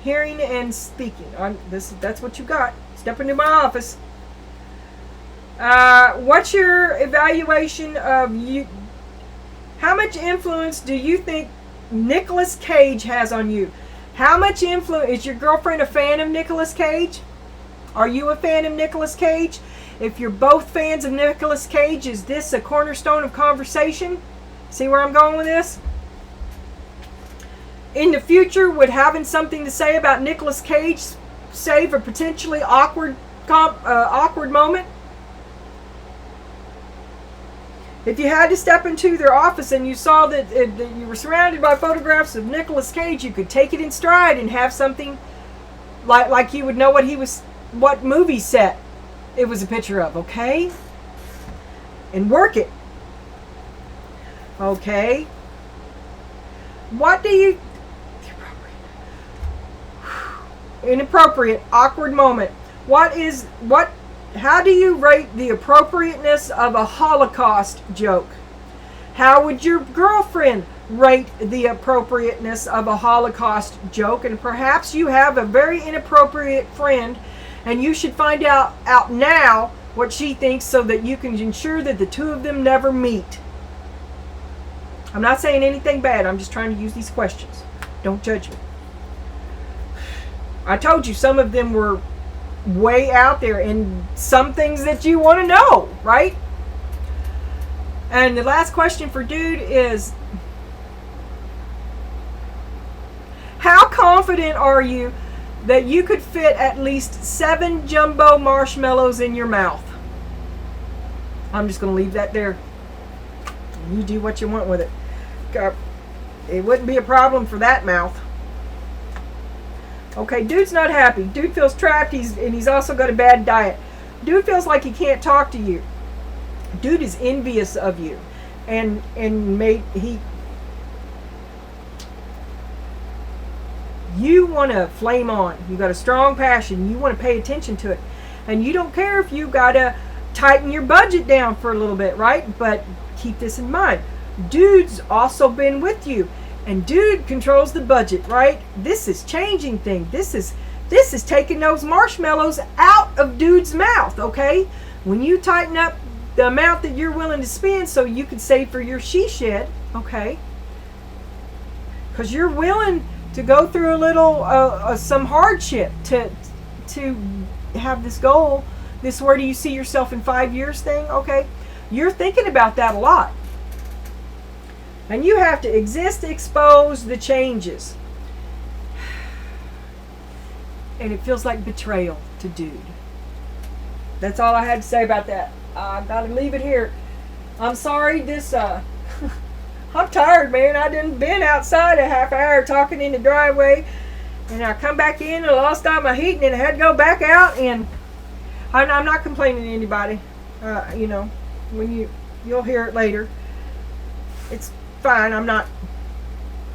Hearing and speaking. That's what you got. Step into my office. What's your evaluation of you? How much influence do you think Nicolas Cage has on you? How much influence? Is your girlfriend a fan of Nicolas Cage? Are you a fan of Nicolas Cage? If you're both fans of Nicolas Cage, is this a cornerstone of conversation? See where I'm going with this? In the future, would having something to say about Nicolas Cage save a potentially awkward moment? If you had to step into their office and you saw that you were surrounded by photographs of Nicolas Cage, you could take it in stride and have something like you would know what movie set it was a picture of, okay? And work it. Okay. What do you... Inappropriate, awkward moment. How do you rate the appropriateness of a Holocaust joke? How would your girlfriend rate the appropriateness of a Holocaust joke? And perhaps you have a very inappropriate friend, and you should find out now what she thinks so that you can ensure that the two of them never meet. I'm not saying anything bad. I'm just trying to use these questions. Don't judge me. I told you some of them were way out there and some things that you want to know, right? And the last question for dude is, how confident are you that you could fit at least 7 jumbo marshmallows in your mouth? I'm just going to leave that there. You do what you want with it. It wouldn't be a problem for that mouth. Okay, dude's not happy. Dude feels trapped. He's also got a bad diet. Dude feels like he can't talk to you. Dude is envious of you, and you want to flame on. You got a strong passion. You want to pay attention to it, and you don't care if you got to tighten your budget down for a little bit, right? But keep this in mind. Dude's also been with you. And dude controls the budget, right? This is changing things. This is taking those marshmallows out of dude's mouth, okay? When you tighten up the amount that you're willing to spend so you can save for your she shed, okay? Because you're willing to go through a little, some hardship to have this goal, this where do you see yourself in 5 years thing, okay? You're thinking about that a lot. And you have to expose the changes. And it feels like betrayal to dude. That's all I had to say about that. I gotta leave it here. I'm sorry, I'm tired, man. I done been outside a half hour talking in the driveway, and I come back in and I lost all my heat, and I had to go back out, and I'm not complaining to anybody. When you'll hear it later. It's fine. I'm not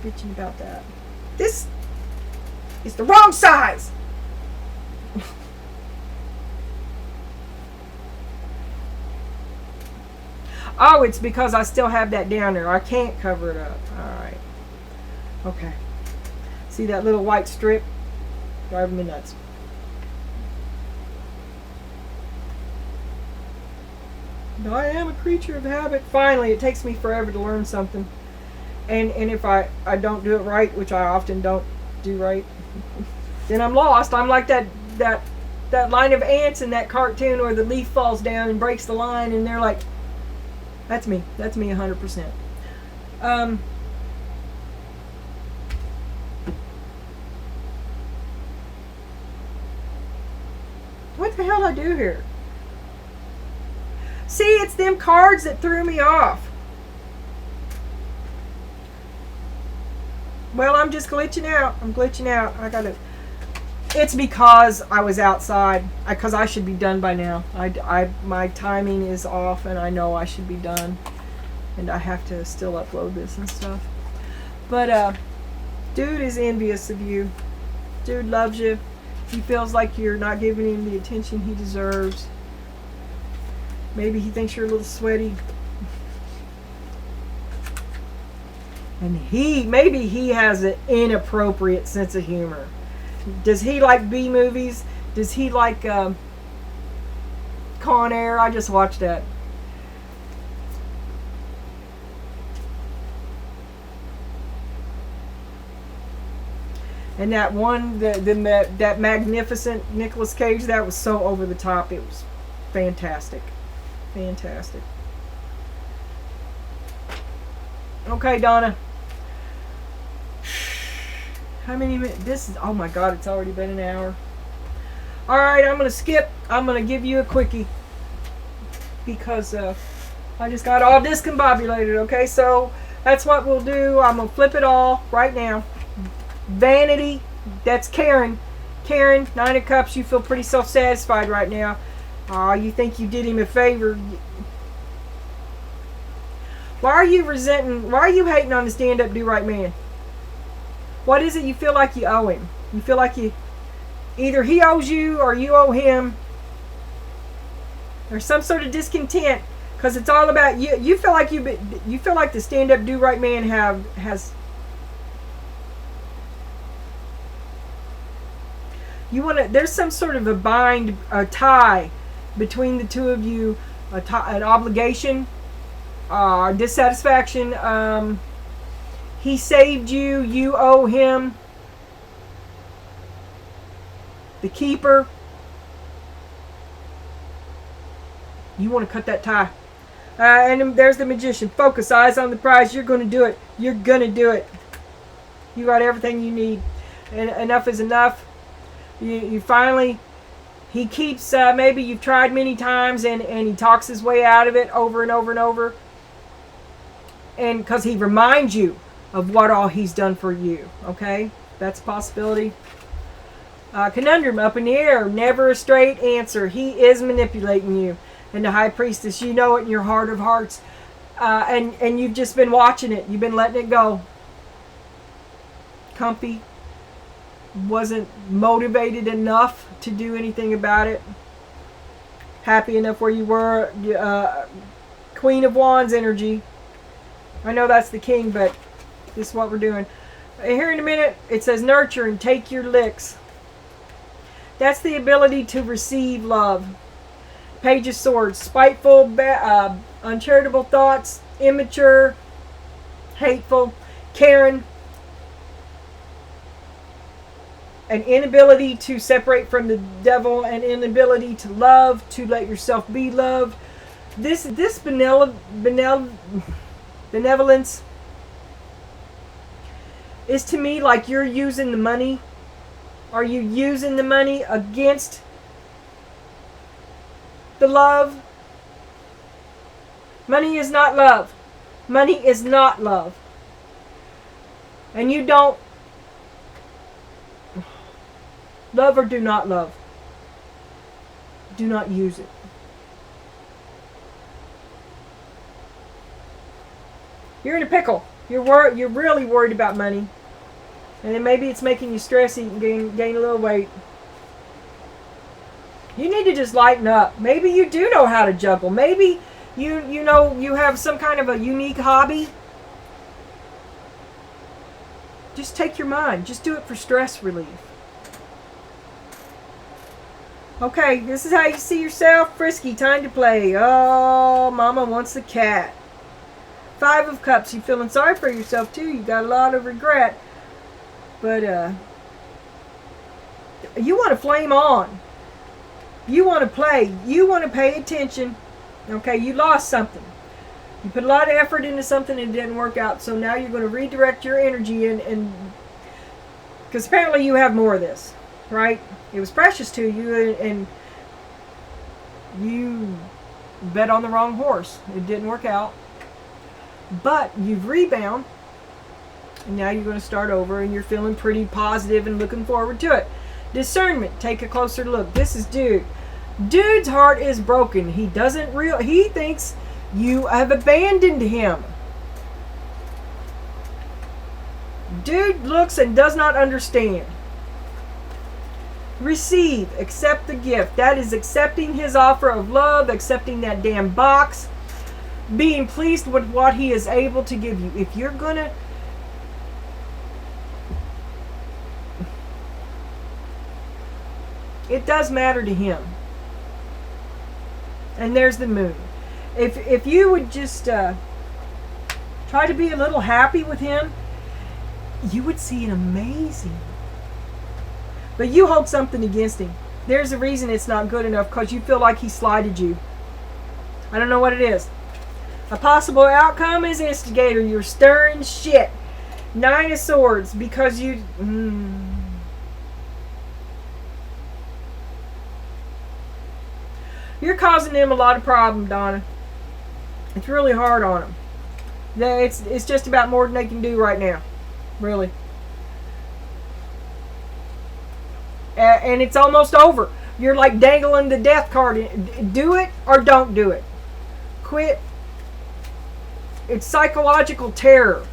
bitching about that. This is the wrong size. Oh, it's because I still have that down there. I can't cover it up. Alright. Okay. See that little white strip? Driving me nuts. I am a creature of habit. Finally, it takes me forever to learn something. And if I don't do it right, which I often don't do right, then I'm lost. I'm like that line of ants in that cartoon where the leaf falls down and breaks the line, and they're like, that's me. That's me 100%. What the hell did I do here? See, it's them cards that threw me off. Well, I'm just glitching out. I'm glitching out. It's because I was outside. Because I should be done by now. My timing is off, and I know I should be done. And I have to still upload this and stuff. But, dude is envious of you. Dude loves you. He feels like you're not giving him the attention he deserves. Maybe he thinks you're a little sweaty. And maybe he has an inappropriate sense of humor. Does he like B movies? Does he like Con Air? I just watched that. And that one, that magnificent Nicolas Cage, that was so over the top. It was fantastic. Fantastic. Okay, Donna. How many minutes? Oh my God, it's already been an hour. Alright, I'm going to skip. I'm going to give you a quickie. Because I just got all discombobulated, okay? So, that's what we'll do. I'm going to flip it all right now. Vanity. That's Karen. Karen, 9 of Cups. You feel pretty self-satisfied right now. You think you did him a favor. Why are you resenting? Why are you hating on the stand-up do-right man? What is it you feel like you owe him? You feel like either he owes you or you owe him. There's some sort of discontent because it's all about you. You feel like you feel like the stand-up do-right man has. You want to. There's some sort of a tie between the two of you, an obligation, dissatisfaction. He saved you, you owe him. The keeper. You want to cut that tie. And there's the magician. Focus, eyes on the prize. You're going to do it. You're going to do it. You got everything you need. And enough is enough. You finally, he keeps, maybe you've tried many times and he talks his way out of it over and over and over. And because he reminds you of what all he's done for you. Okay? That's a possibility. Conundrum up in the air. Never a straight answer. He is manipulating you. And the High Priestess, you know it in your heart of hearts. And you've just been watching it. You've been letting it go. Comfy. Wasn't motivated enough to do anything about it. Happy enough where you were. Queen of Wands energy. I know that's the king, but this is what we're doing. Here in a minute, it says nurture and take your licks. That's the ability to receive love. Page of Swords. Spiteful, uncharitable thoughts, immature, hateful. Karen. An inability to separate from the devil, an inability to love, to let yourself be loved. This benevolence is to me like you're using the money Are you using the money against the love? Money is not love. Money is not love. And you don't love or do not love. Do not use it. You're in a pickle. You're really worried about money. And then maybe it's making you stress, eat, and gain a little weight. You need to just lighten up. Maybe you do know how to juggle. Maybe you know you have some kind of a unique hobby. Just take your mind. Just do it for stress relief. Okay, this is how you see yourself. Frisky, time to play. Oh, Mama wants the cat. 5 of Cups. You feeling sorry for yourself too. You got a lot of regret. But you want to flame on. You want to play. You want to pay attention. Okay, you lost something. You put a lot of effort into something and it didn't work out. So now you're going to redirect your energy and because apparently you have more of this, right? It was precious to you and you bet on the wrong horse. It didn't work out. But you've rebound. And now you're going to start over and you're feeling pretty positive and looking forward to it. Discernment. Take a closer look. This is dude. Dude's heart is broken. He thinks you have abandoned him. Dude looks and does not understand. Receive. Accept the gift. That is accepting his offer of love, accepting that damn box, being pleased with what he is able to give you. If you're going to it does matter to him. And there's the moon. If you would just try to be a little happy with him, you would see an amazing. But you hold something against him. There's a reason it's not good enough because you feel like he slighted you. I don't know what it is. A possible outcome is instigator. You're stirring shit. 9 of Swords because you... You're causing them a lot of problem, Donna. It's really hard on them. It's just about more than they can do right now. Really. And it's almost over. You're like dangling the death card. Do it or don't do it. Quit. It's psychological terror.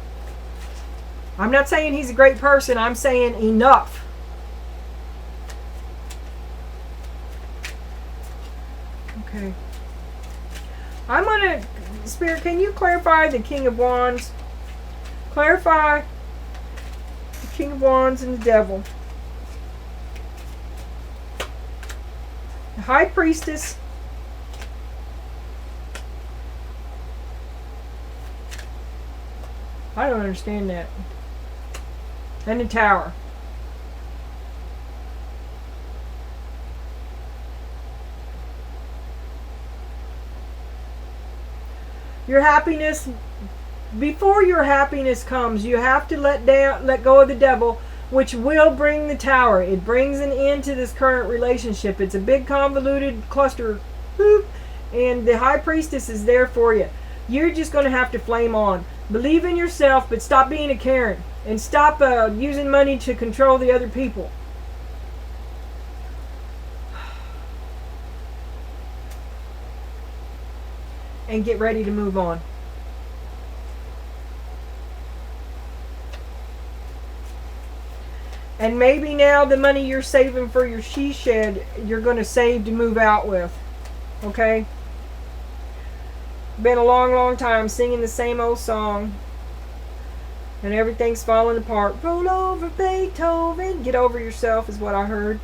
I'm not saying he's a great person. I'm saying enough. Okay. I'm going to... Spirit, can you clarify the King of Wands? Clarify the King of Wands and the Devil. The High Priestess. I don't understand that. And the Tower. Your happiness, before your happiness comes, you have to let go of the devil, which will bring the Tower. It brings an end to this current relationship. It's a big convoluted cluster, and the High Priestess is there for you. You're just going to have to flame on. Believe in yourself, but stop being a Karen, and stop using money to control the other people. And get ready to move on. And maybe now the money you're saving for your she shed, you're going to save to move out with. Okay? Been a long, long time singing the same old song. And everything's falling apart. Roll over Beethoven. Get over yourself is what I heard.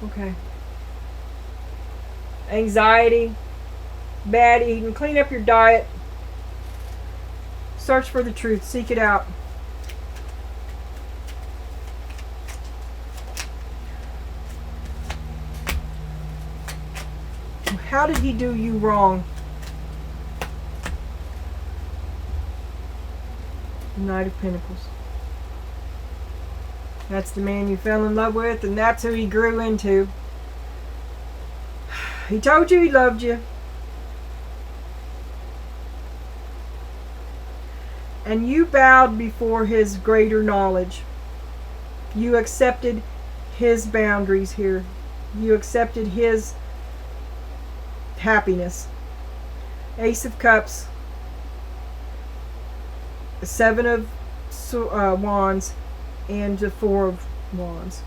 Okay. Anxiety, bad eating, clean up your diet, search for the truth, seek it out. How did he do you wrong? Knight of Pentacles. That's the man you fell in love with, and that's who he grew into. He told you he loved you. And you bowed before his greater knowledge. You accepted his boundaries here. You accepted his happiness. Ace of Cups. The Seven of Wands. And the Four of Wands.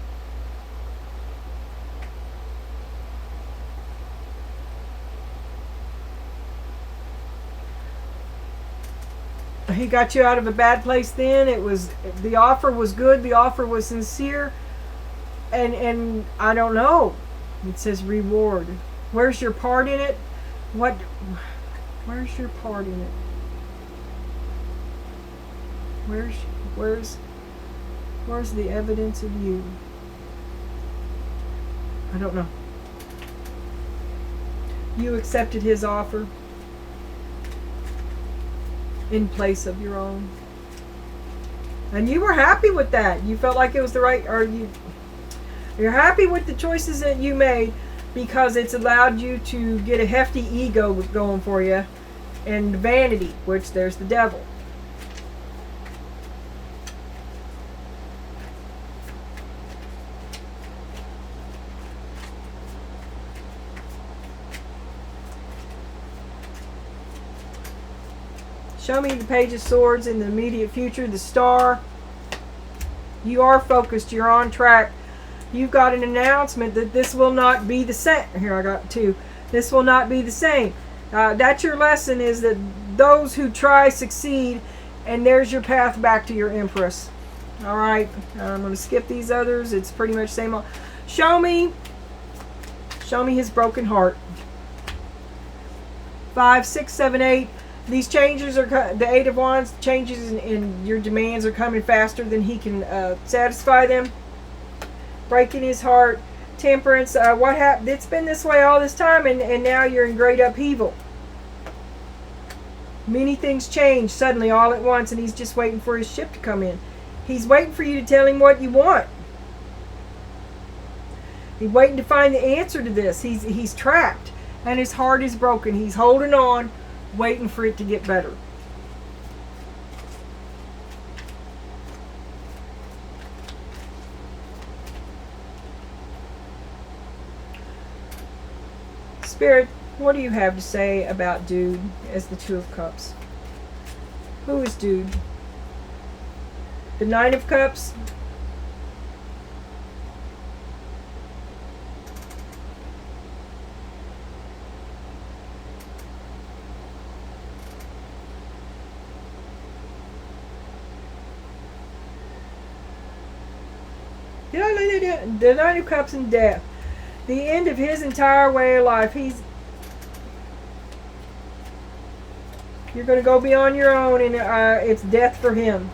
He got you out of a bad place then. The offer was good, the offer was sincere, and I don't know. It says reward. Where's your part in it? Where's your part in it? Where's the evidence of you? I don't know. You accepted his offer in place of your own, and you were happy with that. You felt like it was the right, or you're happy with the choices that you made because it's allowed you to get a hefty ego going for you, and vanity, which there's the devil. Show me the Page of Swords in the immediate future, the Star. You are focused. You're on track. You've got an announcement that this will not be the same. Here, I got two. This will not be the same. That's your lesson, is that those who try succeed, and there's your path back to your Empress. All right. I'm going to skip these others. It's pretty much same old. Show me his broken heart. 5, 6, 7, 8. These changes are, the Eight of Wands, changes in your demands are coming faster than he can satisfy them. Breaking his heart. Temperance. What happened? It's been this way all this time, and now you're in great upheaval. Many things change suddenly all at once, and he's just waiting for his ship to come in. He's waiting for you to tell him what you want. He's waiting to find the answer to this. He's trapped, and his heart is broken. He's holding on, waiting for it to get better. Spirit, what do you have to say about Dude as the Two of Cups? Who is Dude? The Nine of Cups. The Nine of Cups and death. The end of his entire way of life. You're going to go beyond your own, and it's death for him.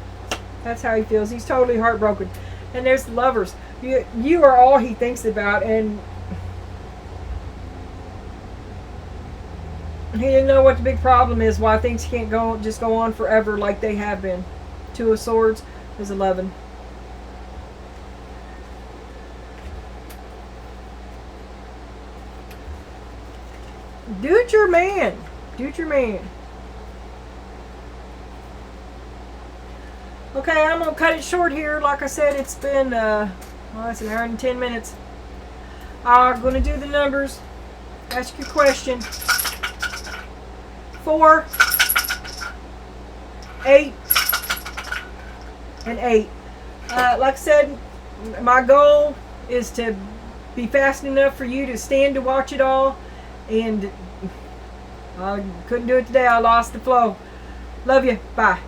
That's how he feels. He's totally heartbroken. And there's lovers. You are all he thinks about, and he didn't know what the big problem is, why things can't just go on forever like they have been. Two of Swords is 11. Dude, your man. Dude, your man. Okay, I'm going to cut it short here. Like I said, it's been, it's an hour and 10 minutes. I'm going to do the numbers. Ask your question. 4, 8, and 8. Like I said, my goal is to be fast enough for you to stand to watch it all. And I couldn't do it today. I lost the flow. Love you. Bye.